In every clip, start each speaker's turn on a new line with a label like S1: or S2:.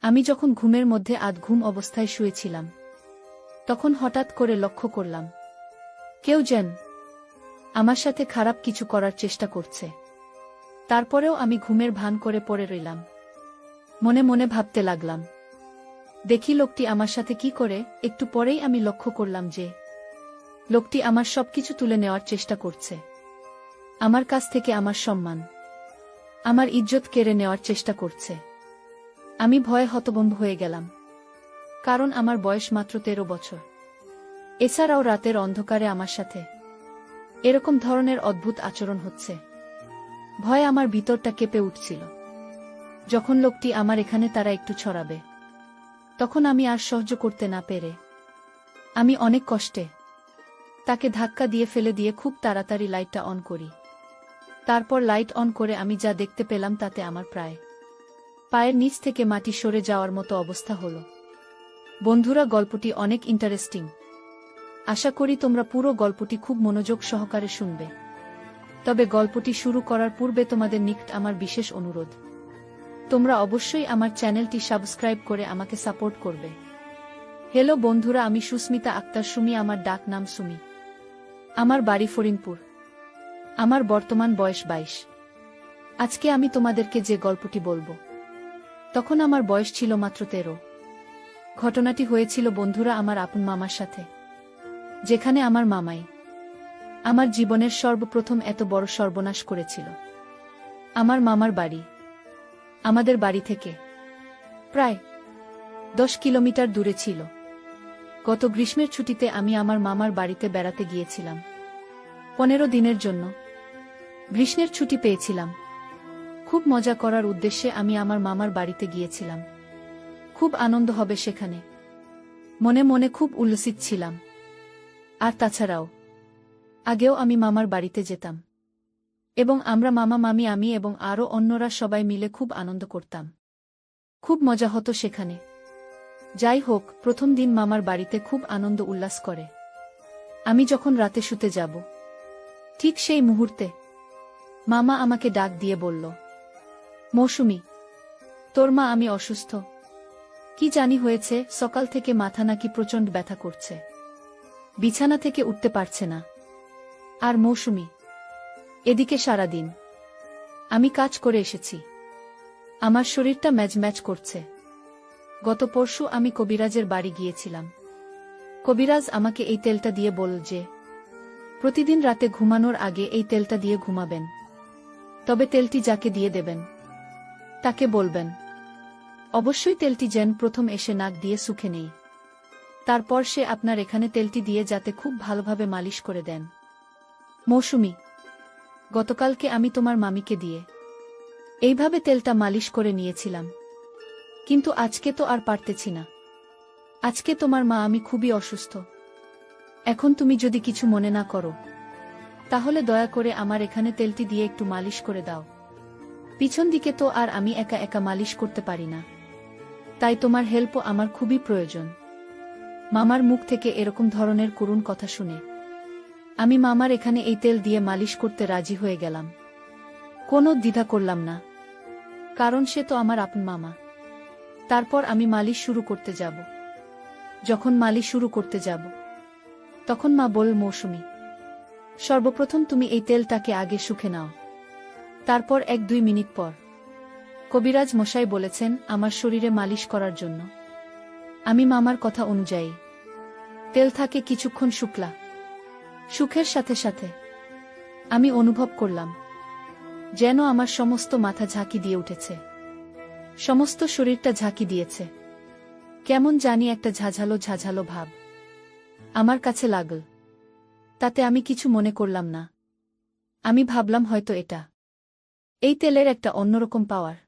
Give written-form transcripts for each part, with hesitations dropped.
S1: আমি যখন ঘুমের মধ্যে ঘুম অবস্থায় শুয়েছিলাম, তখন হঠাৎ করে লক্ষ্য করলাম কেউ যেন আমার সাথে খারাপ কিছু করার চেষ্টা করছে। তারপরেও আমি ঘুমের ভান করে পড়ে রইলাম। মনে মনে ভাবতে লাগলাম, দেখি লোকটি আমার সাথে কি করে। একটু পরেই আমি লক্ষ্য করলাম যে লোকটি আমার সবকিছু তুলে নেওয়ার চেষ্টা করছে। আমার কাছ থেকে আমার সম্মান, আমার ইজ্জত কেড়ে নেওয়ার চেষ্টা করছে। আমি ভয়ে হতভম্ব হয়ে গেলাম, কারণ আমার বয়স মাত্র 13 বছর। এছাড়াও রাতের অন্ধকারে আমার সাথে এরকম ধরনের অদ্ভুত আচরণ হচ্ছে। ভয়ে আমার ভিতরটা কেঁপে উঠছিল। যখন লোকটি আমার এখানে তারা একটু ছড়াবে, তখন আমি আর সহ্য করতে না পেরে আমি অনেক কষ্টে তাকে ধাক্কা দিয়ে ফেলে দিয়ে খুব তাড়াতাড়ি লাইটটা অন করি। তারপর লাইট অন করে আমি যা দেখতে পেলাম তাতে আমার প্রায় পায়ের নিচ থেকে মাটি সরে যাওয়ার মতো অবস্থা হলো। বন্ধুরা, গল্পটি অনেক ইন্টারেস্টিং। আশা করি তোমরা পুরো গল্পটি খুব মনোযোগ সহকারে শুনবে। তবে গল্পটি শুরু করার পূর্বে তোমাদের নিকট আমার বিশেষ অনুরোধ, তোমরা অবশ্যই আমার চ্যানেলটি সাবস্ক্রাইব করে আমাকে সাপোর্ট করবে। হ্যালো বন্ধুরা, আমি সুস্মিতা আক্তার সুমি। আমার ডাক নাম সুমি। আমার বাড়ি ফরিদপুর। আমার বর্তমান বয়স 22। আজকে আমি তোমাদেরকে যে গল্পটি বলবো, তখন আমার বয়স ছিল মাত্র 13। ঘটনাটি হয়েছিল বন্ধুরা আমার আপন মামার সাথে, যেখানে আমার মামাই আমার জীবনের সর্বপ্রথম এত বড় সর্বনাশ করেছিল। আমার মামার বাড়ি আমাদের বাড়ি থেকে প্রায় 10 কিলোমিটার দূরে ছিল। গত গ্রীষ্মের ছুটিতে আমি আমার মামার বাড়িতে বেড়াতে গিয়েছিলাম। 15 দিনের জন্য গ্রীষ্মের ছুটি পেয়েছিলাম। খুব মজা করার উদ্দেশ্যে আমি আমার মামার বাড়িতে গিয়েছিলাম। খুব আনন্দ হবে সেখানে, মনে মনে খুব উল্লসিত ছিলাম। আর তাছাড়াও আগেও আমি মামার বাড়িতে যেতাম এবং আমরা মামা মামি আমি এবং আরও অন্যরা সবাই মিলে খুব আনন্দ করতাম। খুব মজা হতো সেখানে। যাই হোক, প্রথম দিন মামার বাড়িতে খুব আনন্দ উল্লাস করে আমি যখন রাতে শুতে যাব, ঠিক সেই মুহূর্তে মামা আমাকে ডাক দিয়ে বলল, মৌসুমী, তোর মা আমি অসুস্থ। কি জানি হয়েছে, সকাল থেকে মাথা নাকি প্রচণ্ড ব্যথা করছে, বিছানা থেকে উঠতে পারছে না। আর মৌসুমী, এদিকে সারাদিন আমি কাজ করে এসেছি, আমার শরীরটা ম্যাজম্যাজ করছে। গত পরশু আমি কবিরাজের বাড়ি গিয়েছিলাম। কবিরাজ আমাকে এই তেলটা দিয়ে বলল যে প্রতিদিন রাতে ঘুমানোর আগে এই তেলটা দিয়ে ঘুমাবেন। তবে তেলটি যাকে দিয়ে দেবেন তাকে বলবেন অবশ্যই তেলটি যেন প্রথম এসে নাক দিয়ে শুকে নেই। তারপর সে আপনার এখানে তেলটি দিয়ে যাতে খুব ভালোভাবে মালিশ করে দেন। মৌসুমী, গতকালকে আমি তোমার মামিকে দিয়ে এইভাবে তেলটা মালিশ করে নিয়েছিলাম, কিন্তু আজকে তো আর পারতেছি না। আজকে তোমার মা আমি খুবই অসুস্থ। এখন তুমি যদি কিছু মনে না করো, তাহলে দয়া করে আমার এখানে তেলটি দিয়ে একটু মালিশ করে দাও। পিছন দিকে তো আর আমি একা একা মালিশ করতে পারি না, তাই তোমার হেল্পও আমার খুবই প্রয়োজন। মামার মুখ থেকে এরকম ধরনের করুণ কথা শুনে আমি মামার এখানে এই তেল দিয়ে মালিশ করতে রাজি হয়ে গেলাম। কোনো দ্বিধা করলাম না, কারণ সে তো আমার আপন মামা। তারপর আমি মালিশ শুরু করতে যাব। যখন মালিশ শুরু করতে যাব, তখন মা বলল, মৌসুমী, সর্বপ্রথম তুমি এই তেলটাকে আগে শুকে নাও। তারপর 1-2 মিনিট পর কবিরাজ মশাই বলেছেন আমার শরীরে মালিশ করার জন্য। আমি মামার কথা অনুযায়ী তেল থাকে কিছুক্ষণ শুকলা। সুখের সাথে সাথে আমি অনুভব করলাম যেন আমার সমস্ত মাথা ঝাঁকি দিয়ে উঠেছে, সমস্ত শরীরটা ঝাঁকি দিয়েছে। কেমন জানি একটা ঝাঝালো ঝাঝালো ভাব আমার কাছে লাগল। তাতে আমি কিছু মনে করলাম না। আমি ভাবলাম হয়তো এটা এই তেলের একটা অন্যরকম পাওয়ার।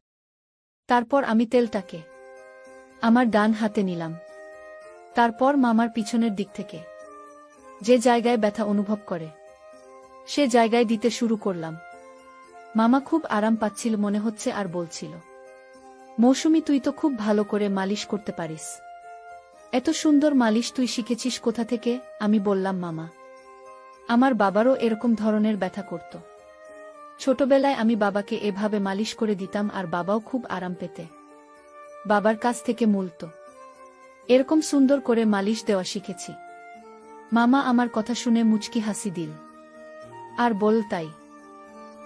S1: তারপর আমি তেলটাকে আমার ডান হাতে নিলাম। তারপর মামার পিছনের দিক থেকে যে জায়গায় ব্যথা অনুভব করে সে জায়গায় দিতে শুরু করলাম। মামা খুব আরাম পাচ্ছিল মনে হচ্ছে আর বলছিল, মৌসুমী, তুই তো খুব ভালো করে মালিশ করতে পারিস। এত সুন্দর মালিশ তুই শিখেছিস কোথা থেকে? আমি বললাম, মামা, আমার বাবারও এরকম ধরনের ব্যথা করত। ছোটবেলায় আমি বাবাকে এভাবে মালিশ করে দিতাম আর বাবাও খুব আরাম পেতে। বাবার কাছ থেকে মূলত এরকম সুন্দর করে মালিশ দেওয়া শিখেছি। মামা আমার কথা শুনে মুচকি হাসি দিল আর বল, তাই?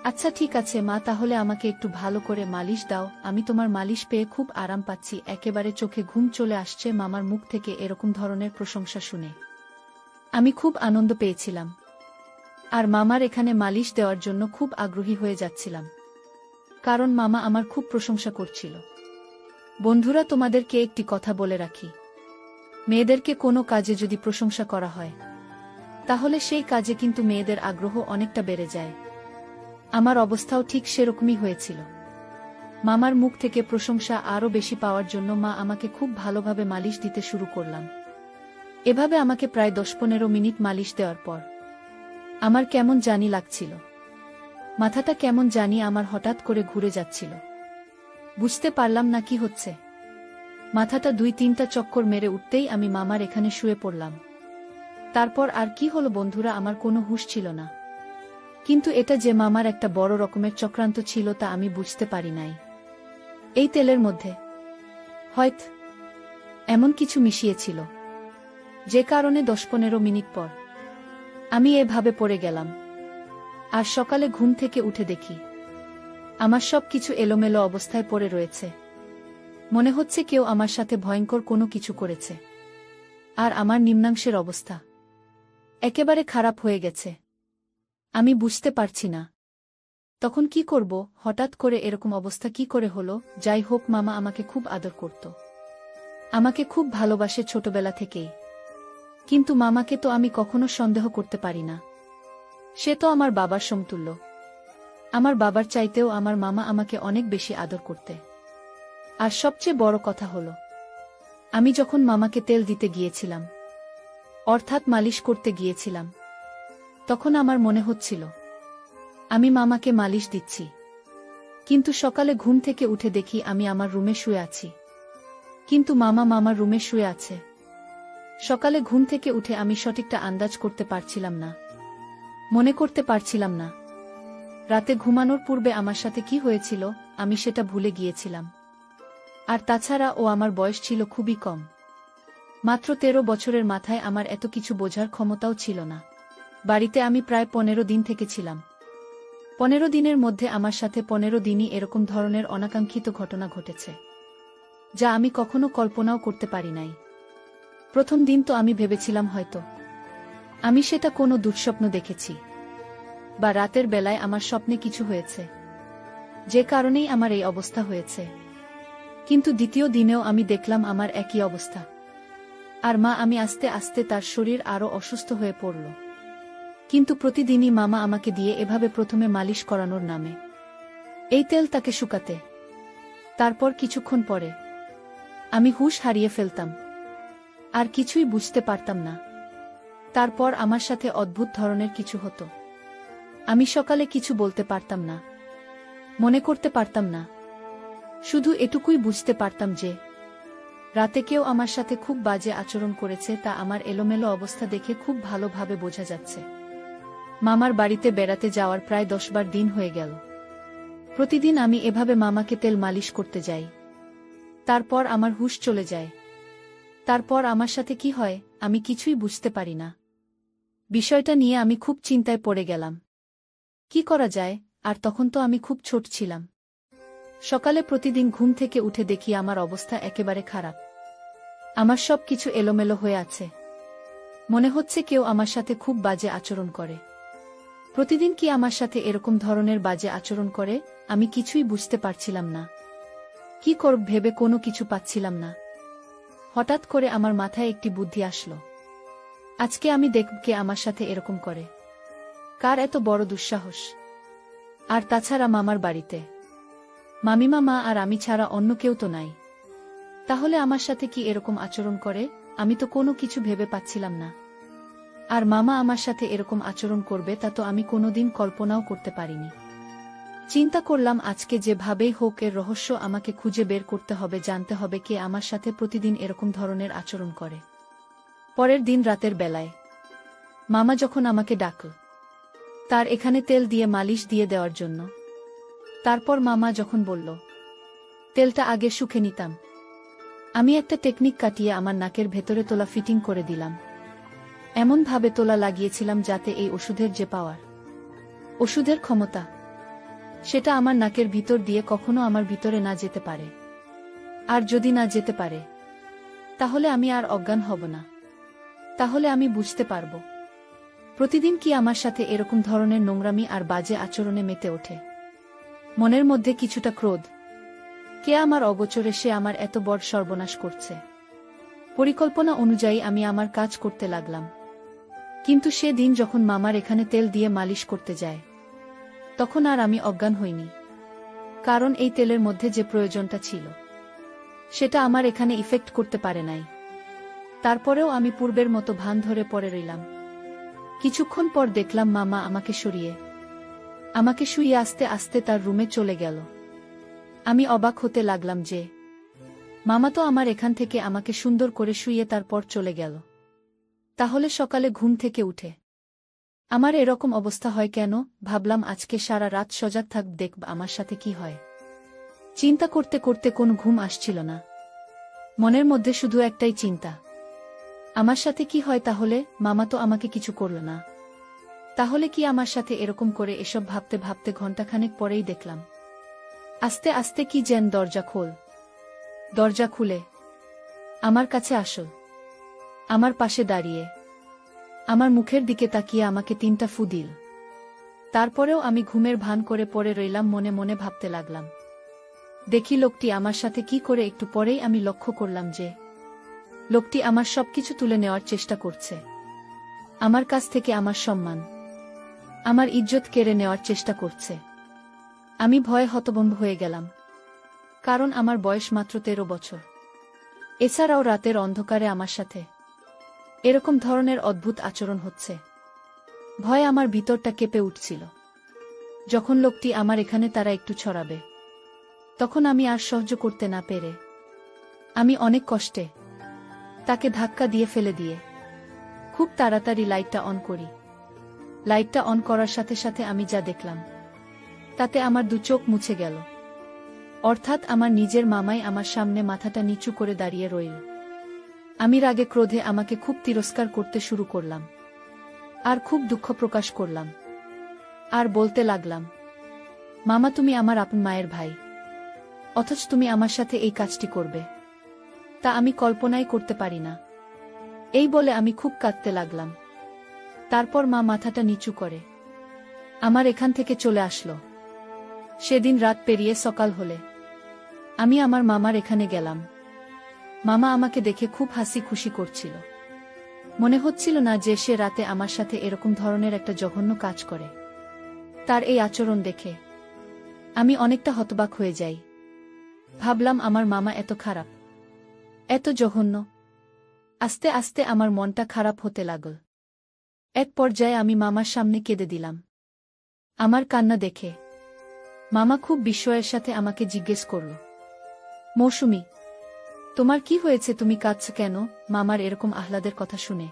S1: আচ্ছা ঠিক আছে মা, তাহলে আমাকে একটু ভালো করে মালিশ দাও, আমি তোমার মালিশ পেয়ে খুব আরাম পাচ্ছি। একেবারে চোখে ঘুম চলে আসছে মামার মুখ থেকে এরকম ধরনের প্রশংসা শুনে। আমি খুব আনন্দ পেয়েছিলাম আর মামার এখানে মালিশ দেওয়ার জন্য খুব আগ্রহী হয়ে যাচ্ছিলাম, কারণ মামা আমার খুব প্রশংসা করছিল। বন্ধুরা, তোমাদেরকে একটি কথা বলে রাখি, মেয়েদেরকে কোনো কাজে যদি প্রশংসা করা হয় তাহলে সেই কাজে কিন্তু মেয়েদের আগ্রহ অনেকটা বেড়ে যায়। আমার অবস্থাও ঠিক সেরকমই হয়েছিল। মামার মুখ থেকে প্রশংসা আরও বেশি পাওয়ার জন্য মা আমাকে খুব ভালোভাবে মালিশ দিতে শুরু করলাম। এভাবে আমাকে প্রায় 10-15 মিনিট মালিশ দেওয়ার পর আমার কেমন জানি লাগছিল, মাথাটা কেমন জানি আমার হঠাৎ করে ঘুরে যাচ্ছিল। বুঝতে পারলাম না কি হচ্ছে। মাথাটা 2-3টা চক্কর মেরে উঠতেই আমি মামার এখানে শুয়ে পড়লাম। তারপর আর কি হলো বন্ধুরা, আমার কোনো হুঁশ ছিল না। কিন্তু এটা যে মামার একটা বড় রকমের চক্রান্ত ছিল তা আমি বুঝতে পারি নাই। এই তেলের মধ্যে হয়তো এমন কিছু মিশিয়েছিল যে কারণে 10-15 মিনিট পর আমি এভাবে পড়ে গেলাম। আর সকালে ঘুম থেকে উঠে দেখি আমার সব কিছু এলোমেলো অবস্থায় পড়ে রয়েছে। মনে হচ্ছে কেউ আমার সাথে ভয়ঙ্কর কোনো কিছু করেছে। আর আমার নিম্নাংশের অবস্থা একেবারে খারাপ হয়ে গেছে। আমি বুঝতে পারছি না তখন কি করব। হঠাৎ করে এরকম অবস্থা কি করে হলো? যাই হোক, মামা আমাকে খুব আদর করত, আমাকে খুব ভালোবাসে ছোটবেলা থেকেই। কিন্তু মামাকে তো আমি কখনো সন্দেহ করতে পারি না। সে তো আমার বাবার সমতুল্য। আমার বাবার চাইতেও আমার মামা আমাকে অনেক বেশি আদর করতে। আর সবচেয়ে বড় কথা হলো, আমি যখন মামাকে তেল দিতে গিয়েছিলাম, অর্থাৎ মালিশ করতে গিয়েছিলাম, তখন আমার মনে হচ্ছিল আমি মামাকে মালিশ দিচ্ছি। কিন্তু সকালে ঘুম থেকে উঠে দেখি আমি আমার রুমে শুয়ে আছি, কিন্তু মামা মামার রুমে শুয়ে আছে। সকালে ঘুম থেকে উঠে আমি সঠিকটা আন্দাজ করতে পারছিলাম না, মনে করতে পারছিলাম না রাতে ঘুমানোর পূর্বে আমার সাথে কি হয়েছিল। আমি সেটা ভুলে গিয়েছিলাম। আর তাছাড়া ও আমার বয়স ছিল খুবই কম, মাত্র 13 বছরের মাথায় আমার এত কিছু বোঝার ক্ষমতাও ছিল না। বাড়িতে আমি প্রায় 15 দিন থেকেছিলাম। 15 দিনের মধ্যে আমার সাথে 15 দিনই এরকম ধরনের অনাকাঙ্ক্ষিত ঘটনা ঘটেছে, যা আমি কখনো কল্পনাও করতে পারি নাই। প্রথম দিন তো আমি ভেবেছিলাম হয়তো আমি সেটা কোনো দুঃস্বপ্ন দেখেছি, বা রাতের বেলায় আমার স্বপ্নে কিছু হয়েছে, যে কারণেই আমার এই অবস্থা হয়েছে। কিন্তু দ্বিতীয় দিনেও আমি দেখলাম আমার একই অবস্থা। আর মা আমি আস্তে আস্তে তার শরীর আরও অসুস্থ হয়ে পড়ল। কিন্তু প্রতিদিনই মামা আমাকে দিয়ে এভাবে প্রথমে মালিশ করানোর নামে এই তেল তাকে শুকাতে। তারপর কিছুক্ষণ পরে আমি হুঁশ হারিয়ে ফেলতাম, আর কিছুই বুঝতে পারতাম না। তারপর আমার সাথে অদ্ভুত ধরনের কিছু হতো। আমি সকালে কিছু বলতে পারতাম না, মনে করতে পারতাম না। শুধু এটুকুই বুঝতে পারতাম যে রাতে কেউ আমার সাথে খুব বাজে আচরণ করেছে, তা আমার এলোমেলো অবস্থা দেখে খুব ভালোভাবে বোঝা যাচ্ছে। মামার বাড়িতে বেড়াতে যাওয়ার প্রায় 10 দিন হয়ে গেল। প্রতিদিন আমি এভাবে মামাকে তেল মালিশ করতে যাই। তারপর আমার হুঁশ চলে যায়। তারপর আমার সাথে কি হয় আমি কিছুই বুঝতে পারি না। বিষয়টা নিয়ে আমি খুব চিন্তায় পড়ে গেলাম। কি করা যায়? আর তখন তো আমি খুব ছোট ছিলাম। সকালে প্রতিদিন ঘুম থেকে উঠে দেখি আমার অবস্থা একেবারে খারাপ। আমার সব কিছু এলোমেলো হয়ে আছে। মনে হচ্ছে কেউ আমার সাথে খুব বাজে আচরণ করে। প্রতিদিন কি আমার সাথে এরকম ধরনের বাজে আচরণ করে? আমি কিছুই বুঝতে পারছিলাম না। কি করব ভেবে কোনো কিছু পাচ্ছিলাম না। হঠাৎ করে আমার মাথায় একটি বুদ্ধি আসলো। আজকে আমি দেখব কে আমার সাথে এরকম করে, কার এত বড় দুঃসাহস। আর তাছাড়া মামার বাড়িতে মামিমা মা আর আমি ছাড়া অন্য কেউ তো নাই। তাহলে আমার সাথে কি এরকম আচরণ করে? আমি তো কোনো কিছু ভেবে পাচ্ছিলাম না। আর মামা আমার সাথে এরকম আচরণ করবে তা তো আমি কোনোদিন কল্পনাও করতে পারিনি। চিন্তা করলাম আজকে যেভাবেই হোক এর রহস্য আমাকে খুঁজে বের করতে হবে, জানতে হবে কে আমার সাথে প্রতিদিন এরকম ধরনের আচরণ করে। পরের দিন রাতের বেলায় মামা যখন আমাকে ডাকল তার এখানে তেল দিয়ে মালিশ দিয়ে দেওয়ার জন্য, তারপর মামা যখন বলল তেলটা আগে শুকে নিতাম, আমি একটা টেকনিক কাটিয়ে আমার নাকের ভেতরে তোলা ফিটিং করে দিলাম। এমনভাবে তোলা লাগিয়েছিলাম যাতে এই ওষুধের যে পাওয়ার, ওষুধের ক্ষমতা, সেটা আমার নাকের ভিতর দিয়ে কখনো আমার ভিতরে না যেতে পারে। আর যদি না যেতে পারে, তাহলে আমি আর অজ্ঞান হব না। তাহলে আমি বুঝতে পারব প্রতিদিন কি আমার সাথে এরকম ধরনের নোংরামি আর বাজে আচরণে মেতে ওঠে। মনের মধ্যে কিছুটা ক্রোধ, কে আমার অগোচরে সে আমার এত বড় সর্বনাশ করছে। পরিকল্পনা অনুযায়ী আমি আমার কাজ করতে লাগলাম। কিন্তু সে দিন যখন মামার এখানে তেল দিয়ে মালিশ করতে যায়, তখন আর আমি অজ্ঞান হইনি। কারণ এই তেলের মধ্যে যে প্রয়োজনটা ছিল, সেটা আমার এখানে ইফেক্ট করতে পারে নাই। তারপরেও আমি পূর্বের মতো ভান ধরে পড়ে রইলাম। কিছুক্ষণ পর দেখলাম মামা আমাকে সরিয়ে, আমাকে শুইয়ে আস্তে আস্তে তার রুমে চলে গেল। আমি অবাক হতে লাগলাম যে মামা তো আমার এখান থেকে আমাকে সুন্দর করে শুইয়ে তারপর চলে গেল। তাহলে সকালে ঘুম থেকে উঠে আমার এরকম অবস্থা হয় কেন? ভাবলাম আজকে সারা রাত সজাগ থাক, দেখব আমার সাথে কি হয়। চিন্তা করতে করতে কোন ঘুম আসছিল না। মনের মধ্যে শুধু একটাই চিন্তা, আমার সাথে কি হয় তাহলে? মামা তো আমাকে কিছু করল না, তাহলে কি আমার সাথে এরকম করে? এসব ভাবতে ভাবতে ঘণ্টাখানেক পরেই দেখলাম আস্তে আস্তে কি যেন দরজা খোল। দরজা খুলে আমার কাছে আসল, আমার পাশে দাঁড়িয়ে আমার মুখের দিকে তাকিয়ে আমাকে 3টা ফু দিল। তারপরেও আমি ঘুমের ভান করে পড়ে রইলাম। মনে মনে ভাবতে লাগলাম, দেখি লোকটি আমার সাথে কি করে। একটু পরেই আমি লক্ষ্য করলাম যে লোকটি আমার সবকিছু তুলে নেওয়ার চেষ্টা করছে। আমার কাছ থেকে আমার সম্মান, আমার ইজ্জত কেড়ে নেওয়ার চেষ্টা করছে। আমি ভয়ে হতভম্ব হয়ে গেলাম, কারণ আমার বয়স মাত্র 13 বছর। এছাড়াও রাতের অন্ধকারে আমার সাথে এরকম ধরনের অদ্ভুত আচরণ হচ্ছে। ভয়ে আমার ভিতরটা কেঁপে উঠছিল। যখন লোকটি আমার এখানে তারা একটু ছড়াবে, তখন আমি আর সহ্য করতে না পেরে আমি অনেক কষ্টে তাকে ধাক্কা দিয়ে ফেলে দিয়ে খুব তাড়াতাড়ি লাইটটা অন করি। লাইটটা অন করার সাথে সাথে আমি যা দেখলাম, তাতে আমার 2 চোখ মুছে গেল। অর্থাৎ আমার নিজের মামাই আমার সামনে মাথাটা নিচু করে দাঁড়িয়ে রইল। আমি রাগে ক্রোধে আমাকে খুব তিরস্কার করতে শুরু করলাম, আর খুব দুঃখ প্রকাশ করলাম, আর বলতে লাগলাম, মামা তুমি আমার আপন মায়ের ভাই, অথচ তুমি আমার সাথে এই কাজটি করবে, তা আমি কল্পনাই করতে পারি না। এই বলে আমি খুব কাঁদতে লাগলাম। তারপর মা মাথাটা নিচু করে আমার এখান থেকে চলে আসলো। সেদিন রাত পেরিয়ে সকাল হলে আমি আমার মামার এখানে গেলাম। মামা আমাকে দেখে খুব হাসি খুশি করছিল। মনে হচ্ছিল না যে সে রাতে আমার সাথে এরকম ধরনের একটা জঘন্য কাজ করে। তার এই আচরণ দেখে আমি অনেকটা হতবাক হয়ে যাই। ভাবলাম আমার মামা এত খারাপ, এত জঘন্য। আস্তে আস্তে আমার মনটা খারাপ হতে লাগল। এক পর্যায়ে আমি মামার সামনে কেঁদে দিলাম। আমার কান্না দেখে মামা খুব বিস্ময়ের সাথে আমাকে জিজ্ঞেস করল, মৌসুমী, তোমার কি হয়েছে? তুমি কাঁদছ কেন? মামার এরকম আহ্লাদের কথা শুনে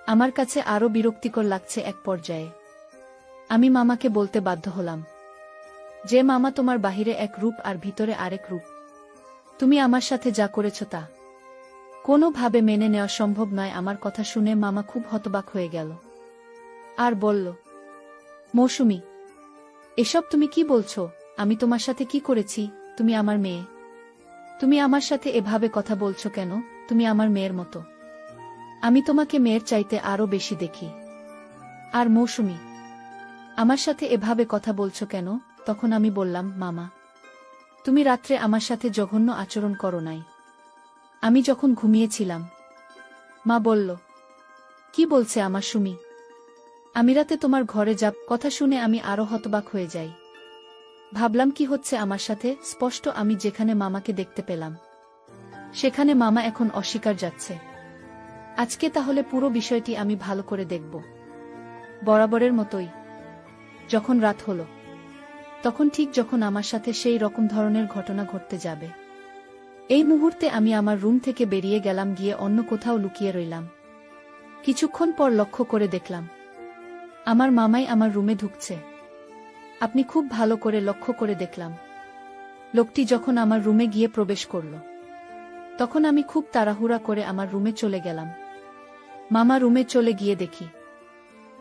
S1: আমার কাছে আরো বিরক্তিকর লাগছে। এক পর্যায়ে আমি মামাকে বলতে বাধ্য হলাম যে মামা, তোমার বাহিরে এক রূপ আর ভিতরে আরেক রূপ। তুমি আমার সাথে যা করেছ তা কোনোভাবে মেনে নেওয়া সম্ভব নয়। আমার কথা শুনে মামা খুব হতবাক হয়ে গেল আর বলল, মৌসুমী, এসব তুমি কি বলছো? আমি তোমার সাথে কি করেছি? তুমি আমার মেয়ে, তুমি আমার সাথে এভাবে কথা বলছো কেন? তুমি আমার মেয়ের মতো, আমি তোমাকে মেয়ের চাইতে আরো বেশি দেখি। আর মৌসুমী, আমার সাথে এভাবে কথা বলছো কেন? তখন আমি বললাম, মামা, তুমি রাত্রে আমার সাথে জঘন্য আচরণ করো নাই, আমি যখন ঘুমিয়েছিলাম। মা বলল, কি বলছে আমার সুমি? আমি রাতে তোমার ঘরে যাব? কথা শুনে আমি আরো হতবাক হয়ে যাই। ভাবলাম কি হচ্ছে আমার সাথে? স্পষ্ট আমি যেখানে মামাকে দেখতে পেলাম, সেখানে মামা এখন অস্বীকার যাচ্ছে। আজকে তাহলে পুরো বিষয়টি আমি ভালো করে দেখব। বরাবরের মতোই যখন রাত হলো, তখন ঠিক যখন আমার সাথে সেই রকম ধরনের ঘটনা ঘটতে যাবে, এই মুহূর্তে আমি আমার রুম থেকে বেরিয়ে গেলাম, গিয়ে অন্য কোথাও লুকিয়ে রইলাম। কিছুক্ষণ পর লক্ষ্য করে দেখলাম আমার মামাই আমার রুমে ঢুকছে। আপনি খুব ভালো করে লক্ষ্য করে দেখলাম লোকটি যখন আমার রুমে গিয়ে প্রবেশ করল, তখন আমি খুব তাড়াহুড়া করে আমার রুমে চলে গেলাম। মামা রুমে চলে গিয়ে দেখি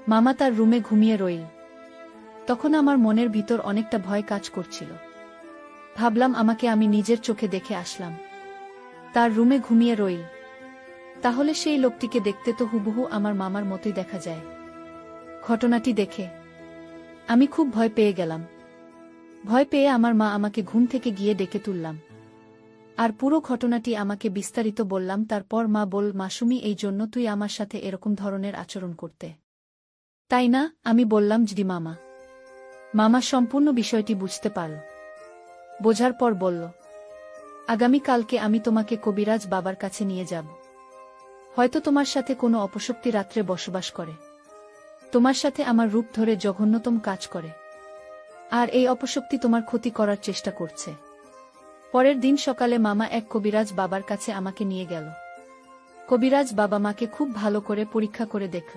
S1: মামা তার রুমে ঘুমিয়ে রইল। তখন আমার মনের ভিতর অনেকটা ভয় কাজ করছিল। ভাবলাম আমাকে আমি নিজের চোখে দেখে আসলাম, তার রুমে ঘুমিয়ে রইল, তাহলে সেই লোকটিকে দেখতে তো হুবহু আমার মামার মতোই দেখা যায়। ঘটনাটি দেখে আমি খুব ভয় পেয়ে গেলাম। ভয় পেয়ে আমার মা আমাকে ঘুম থেকে গিয়ে ডেকে তুললাম, আর পুরো ঘটনাটি আমাকে বিস্তারিত বললাম। তারপর মা বল, মাসুমি, এই জন্য তুই আমার সাথে এরকম ধরনের আচরণ করতে, তাই না? আমি বললাম, জি মামা। মামা সম্পূর্ণ বিষয়টি বুঝতে পারল। বোঝার পর বলল, আগামীকালকে আমি তোমাকে কবিরাজ বাবার কাছে নিয়ে যাব। হয়তো তোমার সাথে কোনো অপশক্তি রাত্রে বসবাস করে, তোমার সাথে আমার রূপ ধরে জঘন্যতম কাজ করে, আর এই অপশক্তি তোমার ক্ষতি করার চেষ্টা করছে। পরের দিন সকালে মামা এক কবিরাজ বাবার কাছে আমাকে নিয়ে গেল। কবিরাজ বাবা মাকে খুব ভালো করে পরীক্ষা করে দেখল।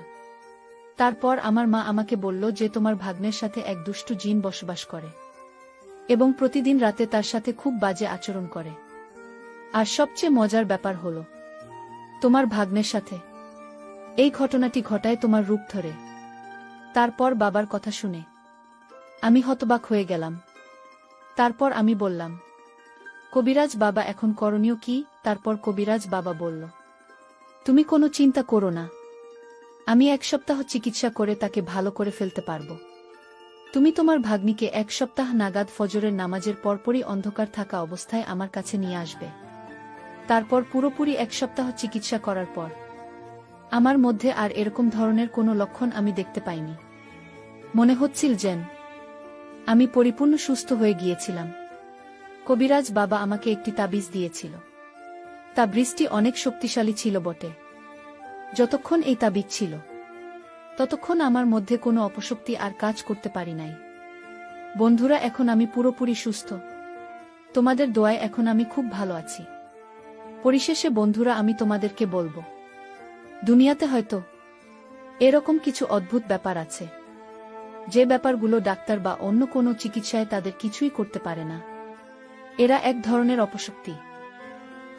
S1: তারপর আমার মা আমাকে বলল যে তোমার ভাগ্নের সাথে এক দুষ্টু জিন বসবাস করে এবং প্রতিদিন রাতে তার সাথে খুব বাজে আচরণ করে। আর সবচেয়ে মজার ব্যাপার হলো, তোমার ভাগ্নের সাথে এই ঘটনাটি ঘটায় তোমার রূপ ধরে। তারপর বাবার কথা শুনে আমি হতবাক হয়ে গেলাম। তারপর আমি বললাম, কবিরাজ বাবা, এখন করণীয় কি? তারপর কবিরাজ বাবা বলল, তুমি কোনো চিন্তা করো না, আমি 1 সপ্তাহ চিকিৎসা করে তাকে ভালো করে ফেলতে পারব। তুমি তোমার ভাগ্নিকে 1 সপ্তাহ নাগাদ ফজরের নামাজের পরপরই অন্ধকার থাকা অবস্থায় আমার কাছে নিয়ে আসবে। তারপর পুরোপুরি 1 সপ্তাহ চিকিৎসা করার পর আমার মধ্যে আর এরকম ধরনের কোনো লক্ষণ আমি দেখতে পাইনি। মনে হচ্ছিল যেন আমি পরিপূর্ণ সুস্থ হয়ে গিয়েছিলাম। কবিরাজ বাবা আমাকে একটি তাবিজ দিয়েছিল। তাবিজটি অনেক শক্তিশালী ছিল বটে। যতক্ষণ এই তাবিজ ছিল ততক্ষণ আমার মধ্যে কোনো অপশক্তি আর কাজ করতে পারি নাই। বন্ধুরা, এখন আমি পুরোপুরি সুস্থ। তোমাদের দোয়ায় এখন আমি খুব ভালো আছি। পরিশেষে বন্ধুরা, আমি তোমাদেরকে বলবো, দুনিয়াতে হয়তো এরকম কিছু অদ্ভুত ব্যাপার আছে, যে ব্যাপারগুলো ডাক্তার বা অন্য কোনো চিকিৎসায় তাদের কিছুই করতে পারে না। এরা এক ধরনের অপশক্তি।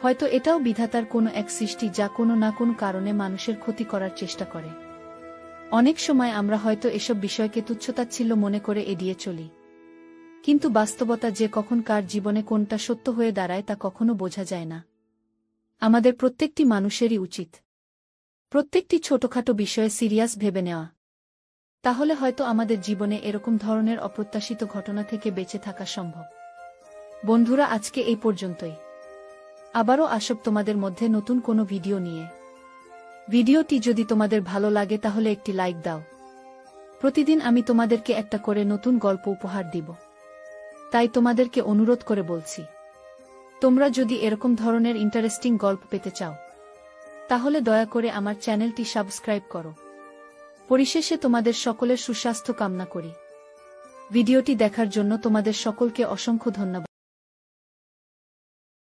S1: হয়তো এটাও বিধাতার কোনো এক সৃষ্টি, যা কোনো না কোনো কারণে মানুষের ক্ষতি করার চেষ্টা করে। অনেক সময় আমরা হয়তো এসব বিষয়কে তুচ্ছতাচ্ছিল্য মনে করে এড়িয়ে চলি, কিন্তু বাস্তবতা যে কখন কার জীবনে কোনটা সত্য হয়ে দাঁড়ায় তা কখনো বোঝা যায় না। আমাদের প্রত্যেকটি মানুষেরই উচিত প্রত্যেকটি ছোটখাটো বিষয়ে সিরিয়াস ভেবে নেওয়া। তাহলে হয়তো আমাদের জীবনে এরকম ধরনের অপ্রত্যাশিত ঘটনা থেকে বেঁচে থাকা সম্ভব। বন্ধুরা, আজকে এই পর্যন্তই। আবারও আসব তোমাদের মধ্যে নতুন কোনো ভিডিও নিয়ে। ভিডিওটি যদি তোমাদের ভালো লাগে তাহলে একটি লাইক দাও। প্রতিদিন আমি তোমাদেরকে একটা করে নতুন গল্প উপহার দিব, তাই তোমাদেরকে অনুরোধ করে বলছি, তোমরা যদি এরকম ধরনের ইন্টারেস্টিং গল্প পেতে চাও তাহলে দয়া করে আমার চ্যানেলটি সাবস্ক্রাইব করো। পরিশেষে তোমাদের সকলের সুস্বাস্থ্য কামনা করি। ভিডিওটি দেখার জন্য তোমাদের সকলকে অসংখ্য ধন্যবাদ।